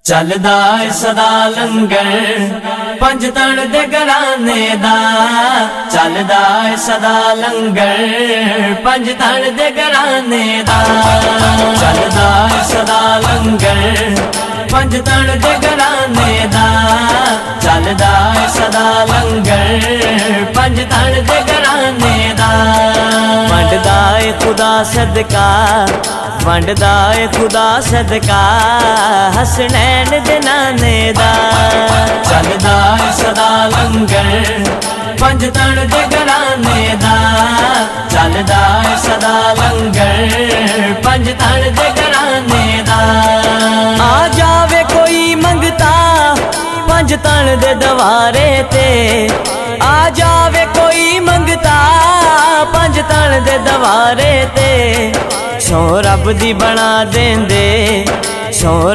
चलदा है सदा लंगर पंज तण दे घराने दा। चलदा है सदा लंगर पंज तण दे घराने दा। चलदा है सदा लंगर पंज तण दे घराने दा। चलदा है सदा लंगर पंज तण दे घराने दा। वंडदा है खुदा सदका, वंडदा है खुदा सदका, हसनैन दे नाने दा। चलदा है सदा लंगर पंज तण दे घराने दा। चलदा है सदा लंगर पंज तण दे घराने दा। आ जावे कोई मंगता पंज तण दे दवारे ते। आ जावे कोई मंगता पंज तण दे दवारे ते। सो रब दी बना देंदे, सो